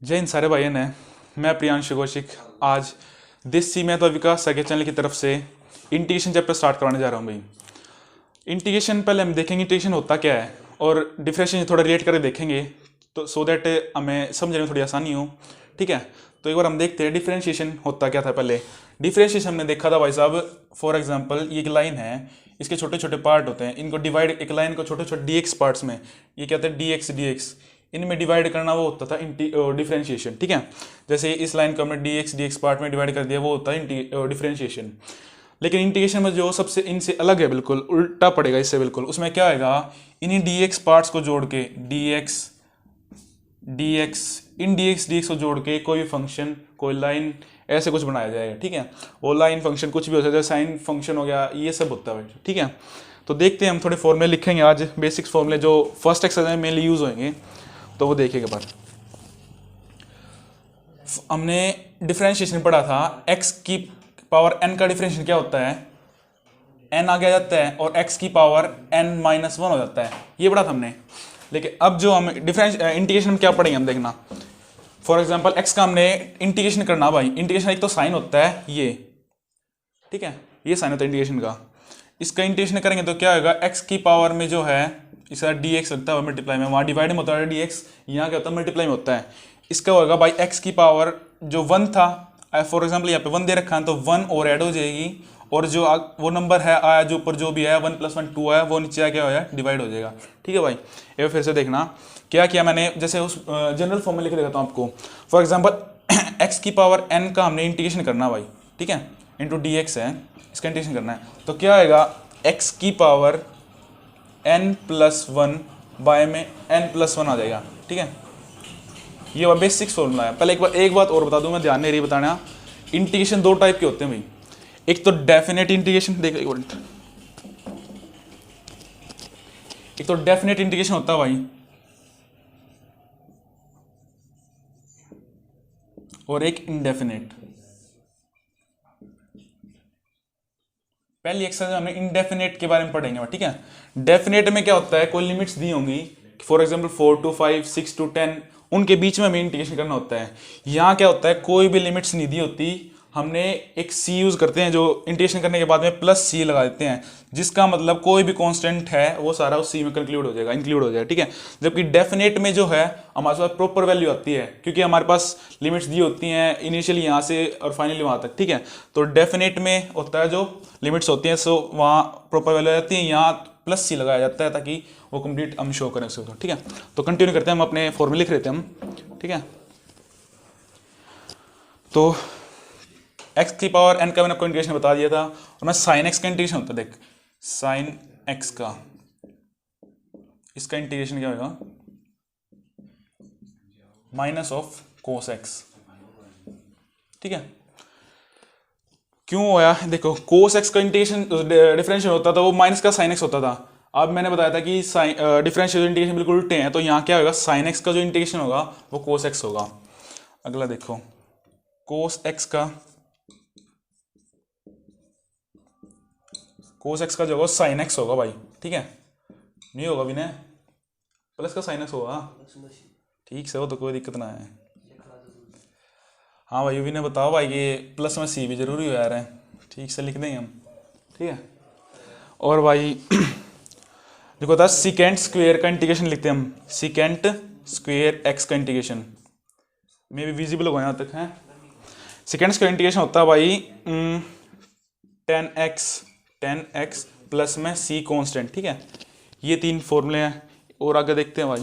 जय हिंद सारे भाइयों ने। मैं प्रियांशु कौशिक आज देसी मैथ और विकास सागर चैनल की तरफ से इंटीग्रेशन चैप्टर स्टार्ट करवाने जा रहा हूँ भाई। इंटीग्रेशन पहले हम देखेंगे इंटीग्रेशन होता क्या है और डिफरेंशिएशन थोड़ा रिलेट करके देखेंगे तो सो दैट हमें समझने में थोड़ी आसानी हो। ठीक है, तो एक बार हम देखते हैं डिफरेंशिएशन होता क्या था। पहले डिफरेंशिएशन हमने देखा था भाई साहब, फॉर एग्जांपल ये एक लाइन है, इसके छोटे छोटे पार्ट होते हैं, इनको डिवाइड, एक लाइन को छोटे छोटे डीएक्स पार्ट्स में, ये क्या होता है डीएक्स डीएक्स, इनमें डिवाइड करना वो होता था डिफरेंशिएशन। ठीक है, जैसे इस लाइन को हमने डीएक्स डीएक्स पार्ट में डिवाइड कर दिया, वो होता है डिफरेंशिएशन। लेकिन इंटीग्रेशन में जो सबसे इनसे अलग है, बिल्कुल उल्टा पड़ेगा इससे, बिल्कुल उसमें क्या आएगा, इन्हीं डीएक्स पार्ट्स को जोड़ के डीएक्स डीएक्स इन डीएक्स डीएक्स को जोड़ के कोई भी फंक्शन, कोई लाइन ऐसे कुछ बनाया जाएगा। ठीक है, वो लाइन फंक्शन कुछ भी हो सकता है, साइन फंक्शन हो गया, ये सब होता है। ठीक है, तो देखते हैं हम थोड़े फॉर्मूले लिखेंगे आज, बेसिक्स फॉर्मूले जो फर्स्ट एक्सरसाइज में मेनली यूज होंगे, तो वो देखिएगा बार। हमने डिफरेंशिएशन पढ़ा था, x की पावर n का डिफरेंशिएशन क्या होता है, n आगे आ जाता है और x की पावर n-1 हो जाता है, ये पढ़ा था हमने। लेकिन अब जो हम इंटीग्रेशन में क्या पढ़ेंगे हम देखना। फॉर एग्जांपल x का हमने इंटीग्रेशन करना भाई, इंटीग्रेशन एक तो साइन होता है ये, ठीक है, ये साइन होता है इंटीग्रेशन का। इसका इंटीग्रेशन करेंगे तो क्या होगा, x की पावर में जो है इसका dx लगता है मल्टीप्लाई में, वहाँ डिवाइड में होता है dx, यहाँ क्या होता है मल्टीप्लाई में होता है। इसका होगा भाई x की पावर जो 1 था, फॉर एग्जांपल यहाँ पे 1 दे रखा है तो 1 और ऐड हो जाएगी, और जो वो नंबर है आया जो ऊपर जो भी आया 1 + 1 2 आया, वो नीचे आ क्या हो जाए डिवाइड हो जाएगा। ठीक है भाई, ये फिर से देखना क्या किया मैंने, जैसे उस जनरल फॉर्म में लिख देता हूँ आपको। फॉर एग्जाम्पल x की पावर n का हमने इंटीग्रेशन करना भाई, ठीक है, इंटू डी एक्स है, इसका इंटीग्रेशन करना है, तो क्या आएगा x की पावर n+1 बाय में n+1 आ जाएगा। ठीक है, ये बेसिक फॉर्मूला है। पहले एक बात और बता दूं, मैं ध्यान नहीं रही बताना, इंटीग्रेशन दो टाइप के होते हैं भाई। एक तो डेफिनेट इंटीग्रेशन, देख एक मिनट, एक तो डेफिनेट इंटीग्रेशन होता है भाई, और एक इनडेफिनेट। पहली एक्सरसाइज हमने इनडेफिनेट के बारे में पढ़ेंगे। ठीक है, डेफिनेट में क्या होता है, कोई लिमिट्स दी होंगी, फॉर एग्जांपल 4 to 5 6 to 10, उनके बीच में हमें इंटीग्रेशन करना होता है। यहाँ क्या होता है, कोई भी लिमिट्स नहीं दी होती, हमने एक सी यूज करते हैं जो इंटीग्रेशन करने के बाद में +c लगा देते हैं, जिसका मतलब कोई भी कांस्टेंट है वो सारा उस सी में इंक्लूड हो जाएगा। ठीक है, जबकि डेफिनेट में जो है हमारे पास प्रॉपर वैल्यू आती है, क्योंकि हमारे पास लिमिट्स दी होती हैं इनिशियली यहाँ से और फाइनली वहाँ तक। ठीक है, तो डेफिनेट में होता है जो लिमिट्स होती हैं सो वहाँ प्रॉपर वैल्यू आ जाती है, यहाँ +c लगाया जाता है ताकि वो कंप्लीट हम शो करें सकते। ठीक है, तो कंटिन्यू करते हैं, हम अपने फॉर्मूले लिख रहे थे हम। ठीक है, तो x की पावर n का मैंने आपको इंटीग्रेशन बता दिया था, और मैं साइन x का इंटीग्रेशन होता है, देख साइन x का, इसका इंटीग्रेशन क्या होगा, -cos x। ठीक है, क्यों होया, देखो cos x का इंटीग्रेशन डिफरेंशियल होता था वो माइनस का sin x होता था। अब मैंने बताया था कि डिफरेंशियल इंटीग्रेशन बिल्कुल उल्टे हैं, तो यहाँ क्या होगा, sin x का जो इंटीग्रेशन होगा वो cos x होगा। अगला देखो, cos x का जो होगा sin x होगा भाई। ठीक है, नहीं होगा विनय, प्लस का sin x होगा, ठीक से हो तो कोई दिक्कत ना है। हाँ भाई विनय बताओ भाई, ये प्लस में सी भी जरूरी हो यार है, ठीक से लिख देंगे हम। ठीक है, और भाई देखो था सीकेंट स्क्वेयर का इंटीग्रेशन लिखते हैं हम, सीकेंट स्क्वेयर एक्स का इंटीग्रेशन मे भी विजिबल होगा यहाँ तक है। सीकेंट स्क्वेयर इंटीग्रेशन होता है भाई 10x प्लस में c कांस्टेंट। ठीक है, ये 3 फॉर्मूले हैं, और आगे देखते हैं भाई।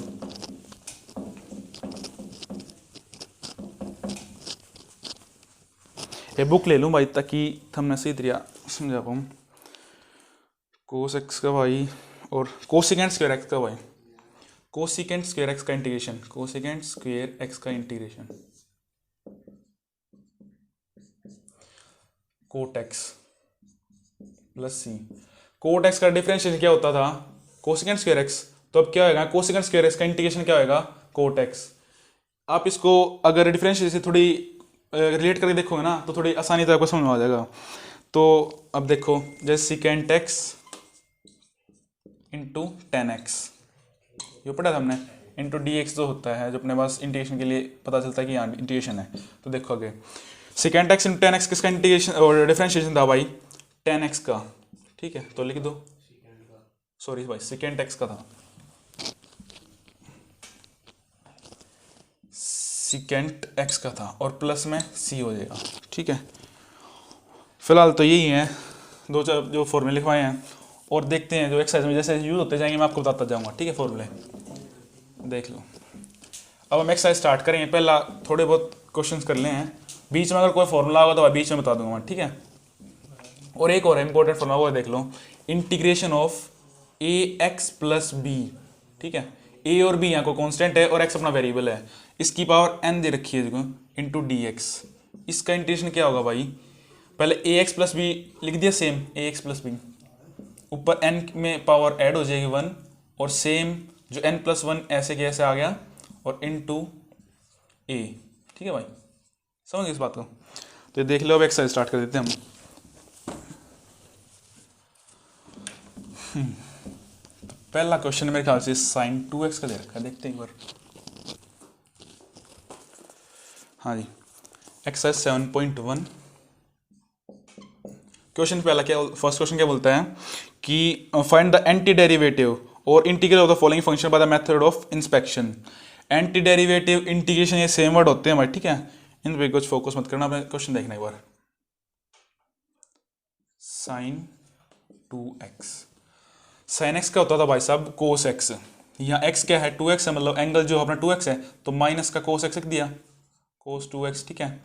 ये बुक ले लूँ भाई ताकि हमने सही तरीका समझा पाऊँ। कोस एक्स का भाई और कोसिकेंट स्क्वायर एक्स का भाई, कोसिकेंट स्क्वायर एक्स का इंटीग्रेशन, कोसिकेंट स्क्वायर एक्स का इंटीग्रेशन, कोट एक्स प्लस सी। कोट एक्स का डिफरेंशिएशन क्या होता था, कोसिकेंट स्क्वायर एक्स, तो अब क्या होगा, कोसिकेंट स्क्वायर एक्स का इंटीग्रेशन क्या होगा, कोट एक्स। आप इसको अगर डिफरेंशिएशन से थोड़ी रिलेट करके देखोगे ना तो थोड़ी आसानी से आपको समझ में आ जाएगा। तो अब देखो, जैसे सीकेंट एक्स इंटू 10x, ये पढ़ा था हमने, इंटू डी एक्स जो होता है, जो अपने पास इंटीग्रेशन के लिए पता चलता है कि यहाँ इंटीग्रेशन है। तो देखो आगे second x into ten x किसका इंटीग्रेशन और डिफरेंशिएशन था भाई, टेन एक्स का, ठीक है। तो लिख दो, सॉरी भाई सेकेंड एक्स का था, सेकेंड एक्स का था, और प्लस में सी हो जाएगा, ठीक है। फिलहाल तो यही है दो चार जो फॉर्मूले लिखवाए हैं, और देखते हैं जो एक्सरसाइज में जैसे यूज होते जाएंगे मैं आपको बताता जाऊंगा, ठीक है। फॉर्मूले देख लो। अब हम एक्सरसाइज स्टार्ट करेंगे, पहला थोड़े बहुत क्वेश्चंस कर ले हैं, बीच में अगर कोई फॉर्मूला होगा तो बीच में बता दूंगा मैं, ठीक है। और एक और इंपॉर्टेंट फॉर्मूला वो देख लो, integration of a x plus b, ठीक है। ए और बी यहाँ को कांस्टेंट है और एक्स अपना वेरिएबल है, इसकी पावर एन दे रखी है इंटू डी एक्स। इसका इंटीग्रेशन क्या होगा भाई, पहले ए एक्स प्लस बी लिख दिया सेम, ए एक्स प्लस बी, ऊपर एन में पावर ऐड हो जाएगी 1, और सेम जो एन प्लस 1 ऐसे के ऐसे आ गया, और इनटू ए, ठीक है भाई, समझ गए इस बात को। तो देख लो, अब एक्सरसाइज स्टार्ट कर देते हैं हम। तो पहला क्वेश्चन मेरे ख्याल से साइन 2x का दे रखा है, देखते हैं एक बार। हाँ जी, एक्सरसाइज 7.1 क्वेश्चन पहला क्या, फर्स्ट क्वेश्चन क्या बोलता है कि फाइंड द एंटी डेरिवेटिव और integral of the following function by the method of inspection. Anti derivative integration ये सेम वर्ड होते हैं भाई, ठीक है, इन पे कुछ फोकस मत करना, अपने क्वेश्चन देखना एक बार। साइन 2x, साइन x क्या होता था भाई साहब, कोस x। यहाँ x क्या है, 2x है, मतलब एंगल जो अपना 2x है, तो माइनस का कोस x लिख दिया, कोस 2x, ठीक है।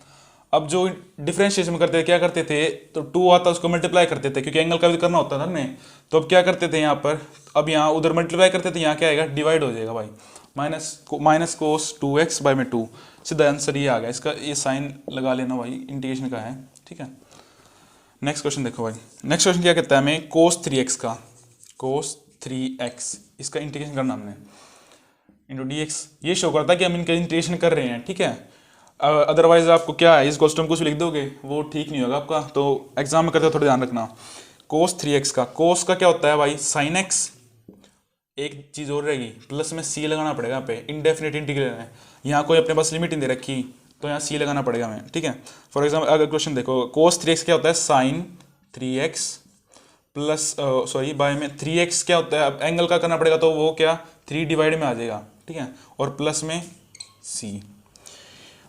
अब जो डिफरेंशिएशन करते थे क्या करते थे, तो 2 आता उसको मल्टीप्लाई करते थे, क्योंकि एंगल का भी करना होता था ना। तो अब क्या करते थे यहाँ पर, अब यहाँ उधर मल्टीप्लाई करते थे, यहाँ क्या आएगा, डिवाइड हो जाएगा भाई, माइनस कोस 2x बाई में 2, सीधा आंसर ये आ गया। इसका ये साइन लगा लेना भाई, इंटीग्रेशन का है, ठीक है। नेक्स्ट क्वेश्चन देखो भाई, नेक्स्ट क्वेश्चन क्या कहता है हमें, कोस 3x का, कोस 3x इसका इंटीग्रेशन करना हमने इंटू डी एक्स। ये शो करता है कि हम इनका इंटीग्रेशन कर रहे हैं, ठीक है। अदरवाइज आपको क्या है, इस क्वेश्चन कुछ लिख दोगे वो ठीक नहीं होगा आपका, तो एग्जाम में करते हो थोड़ा ध्यान रखना। कोस 3x का, कोस का क्या होता है भाई, साइन x, एक चीज और रहेगी, प्लस में सी लगाना पड़ेगा यहाँ पे, इनडेफिनेट इंटीग्रल है, यहाँ कोई अपने पास लिमिट नहीं दे रखी, तो यहाँ सी लगाना पड़ेगा हमें, ठीक है। फॉर एग्जाम्पल अगर क्वेश्चन देखो, कोस 3x क्या होता है, sign 3x plus sorry bye में 3x क्या होता है, अब एंगल का करना पड़ेगा, तो वो क्या 3 डिवाइड में आ जाएगा, ठीक है, और प्लस में सी।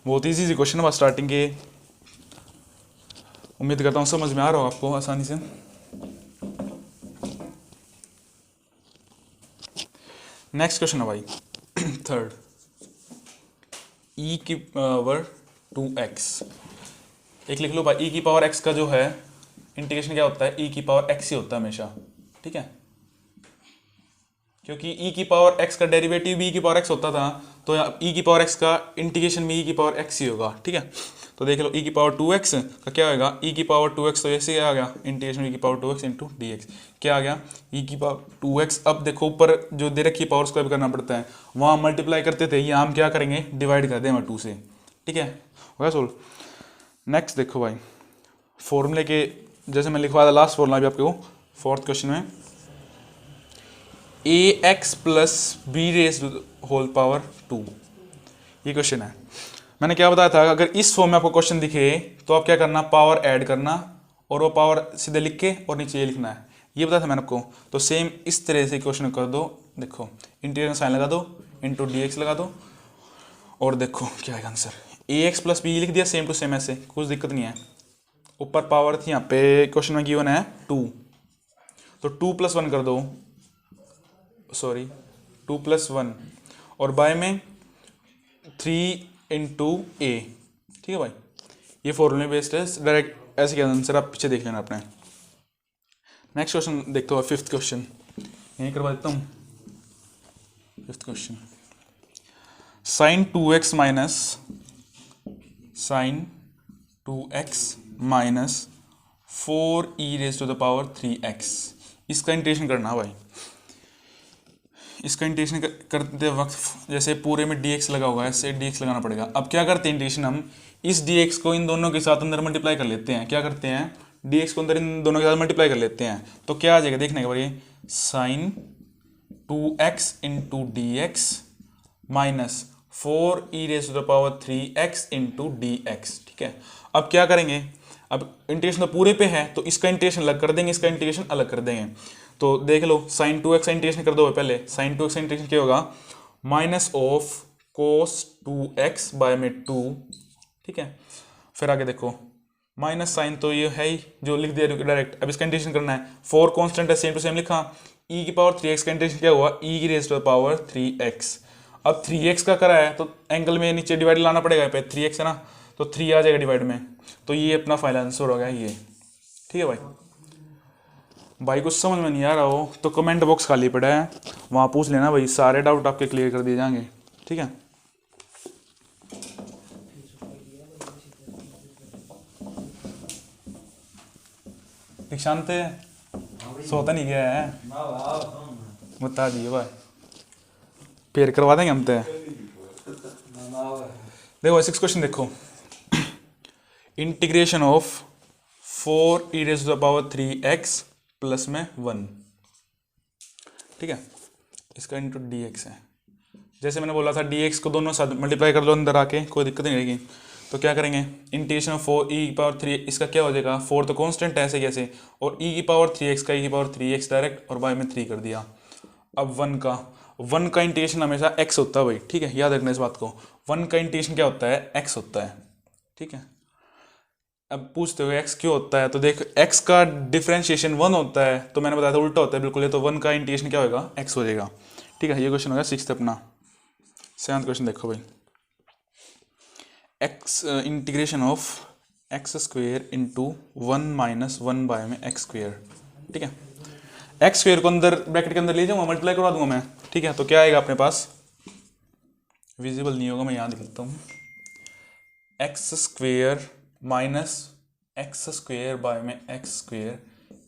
बहुत ईजी क्वेश्चन है, स्टार्टिंग के, उम्मीद करता हूँ समझ में आ रहा हो आपको आसानी से। नेक्स्ट क्वेश्चन है भाई थर्ड, e की पावर 2x, एक लिख लो भाई, e की पावर x का जो है इंटीग्रेशन क्या होता है, e की पावर x ही होता है हमेशा, ठीक है, क्योंकि e की पावर x का डेरिवेटिव भी e की पावर x होता था, तो e की पावर x का इंटीग्रेशन में e की पावर x ही होगा, ठीक है। तो देख लो e की पावर 2x का क्या होगा, e की पावर 2x, तो ऐसे आ गया इंटीग्रेशन e की power 2x into D x, क्या आ गया e की पावर 2x। अब देखो ऊपर जो दे रखी पावर उसको भी करना पड़ता है, वहाँ मल्टीप्लाई करते थे, यहाँ हम क्या करेंगे, डिवाइड कर दें 2 से, ठीक है, होगा सोल्व। नेक्स्ट देखो भाई, फॉर्मूले के जैसे मैं लिखवा था लास्ट फॉर्मूला भी आपको, फोर्थ क्वेश्चन में a x plus b raise whole power 2, ये क्वेश्चन है। मैंने क्या बताया था, अगर इस फॉर्म में आपको क्वेश्चन दिखे तो आप क्या करना, पावर ऐड करना, और वो पावर सीधे लिख के और नीचे ये लिखना है, ये बताया था मैंने आपको। तो सेम इस तरह से क्वेश्चन कर दो, देखो इंटीग्रेशन साइन लगा दो, इंटू डी एक्स लगा दो, और देखो क्या है आंसर, ए एक्स प्लस बी लिख दिया सेम टू सेम, ऐसे कुछ दिक्कत नहीं है। ऊपर पावर थी, यहाँ पे क्वेश्चन में गिवन है 2, तो 2 + 1 कर दो, सॉरी 2 + 1, और बाय में 3 इंटू ए, ठीक है भाई, ये फॉर्मूले बेस्ड है, डायरेक्ट ऐसे क्या आंसर आप पीछे देख लेना अपने। नेक्स्ट क्वेश्चन देखते हो, फिफ्थ क्वेश्चन यहीं करवा देता हूँ। Fifth question, sine 2x minus sine 2x minus 4e⁻³ 3x, इसका इंटीग्रेशन करना भाई। इसका इंटीग्रेशन करते वक्त जैसे पूरे में dx लगा होगा, ऐसे dx लगाना पड़ेगा। अब क्या करते हैं इंटीग्रेशन, हम इस dx को इन दोनों के साथ अंदर मल्टीप्लाई कर लेते हैं, क्या करते हैं, dx को अंदर इन दोनों के साथ मल्टीप्लाई कर लेते हैं, तो क्या आ जाएगा देखने के बाद, ये sine 2x into D X minus 4e⁻³ into dx। ठीक है, अब क्या करेंगे, अब इंटीग्रेशन तो पूरे पे है तो इसका इंटीग्रेशन अलग कर देंगे, इसका इंटीग्रेशन अलग कर देंगे। तो देख लो sin 2x का इंटीग्रेशन कर दो पहले। sin 2x का इंटीग्रेशन क्या होगा, minus of cos 2x bye में 2। ठीक है, फिर आगे देखो माइनस साइन तो ये है ही जो लिख दिया डायरेक्ट। अब इसका इंटीग्रेशन करना है, 4 कांस्टेंट है सेम टू सेम लिखा, e⁻³ का इंटीग्रेशन क्या हुआ, e⁻³ अब 3x का करा है तो एंगल में नीचे डिवाइड लाना पड़ेगा, पे 3x है ना तो 3 आ जाएगा डिवाइड में, तो ये अपना फाइनल आंसर हो गया ये। ठीक है भाई कुछ समझ में नहीं आ रहा हो तो कमेंट बॉक्स खाली पड़ा है, वहाँ पूछ लेना भाई, सारे डाउट आपके क्लियर कर दिए जाएंगे। ठीक है, दीक्षांत सोता नहीं गया है, बता दिए भाई, फिर करवा देंगे हम। देखो 6 क्वेश्चन देखो, इंटीग्रेशन ऑफ 4e⁻³ प्लस में 1। ठीक है, इसका इंटू dx है। जैसे मैंने बोला था dx को दोनों साथ मल्टीप्लाई कर लो अंदर आके, कोई दिक्कत नहीं रहेगी। तो क्या करेंगे, इंटीग्रेशन ऑफ 4e⁻³ इसका क्या हो जाएगा, 4 तो कांस्टेंट है ऐसे कैसे, और e⁻³ का e⁻³ डायरेक्ट और बाय में 3 कर दिया। अब 1 का इंटीग्रेशन हमेशा x होता है भाई। ठीक है, याद रखना इस बात को, 1 का इंटीग्रेशन क्या होता है, x होता है। ठीक है, अब पूछते हो x क्यों होता है, तो देख x का डिफरेंशिएशन 1 होता है, तो मैंने बताया था उल्टा होता है बिल्कुल, तो 1 का इंटीग्रेशन क्या होगा, x हो जाएगा। ठीक है, ये क्वेश्चन हो गया 6th अपना। 7th क्वेश्चन देखो भाई, x integration of x² into 1 minus 1 by में x²। ठीक है, x² को अंदर ब्रैकेट के अंदर ले जाऊंगा, मल्टीप्लाई करवा दूंगा मैं। ठीक है, तो क्या आएगा अपने पास, विजिबल नहीं होगा मैं यहाँ लिखता हूँ, x² माइनस x² बाय में x²,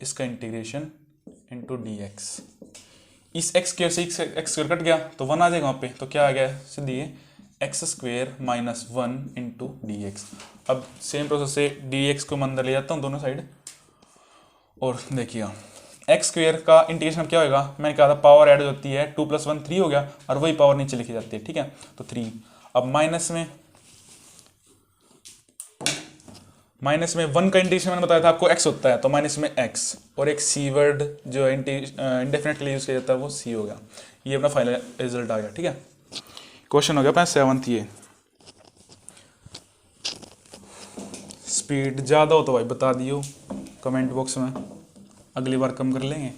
इसका इंटीग्रेशन इंटू dx। इस x² से x² कट गया तो 1 आ जाएगा वहाँ पे, तो क्या आ गया सीधी x² माइनस 1 इंटू dx। अब सेम प्रोसेस से dx को मैं अंदर ले जाता हूँ दोनों साइड, और देखिए x² का इंटीग्रेशन अब क्या होगा, मैंने कहा था पावर ऐड होती है, 2 + 1 3 हो गया, और वही पावर नीचे लिखी जाती है। ठीक है, तो 3। अब माइनस में 1 का इंटीग्रेशन मैंने बताया था आपको x होता है, तो माइनस में x, और एक c वर्ड जो इंडेफिनेटली यूज किया जाता है वो c हो गया। ये अपना फाइनल रिजल्ट आ गया। ठीक है, क्वेश्चन हो गया अपना 7th। ये स्पीड ज़्यादा हो तो भाई बता दियो कमेंट बॉक्स में, अगली बार कम कर लेंगे।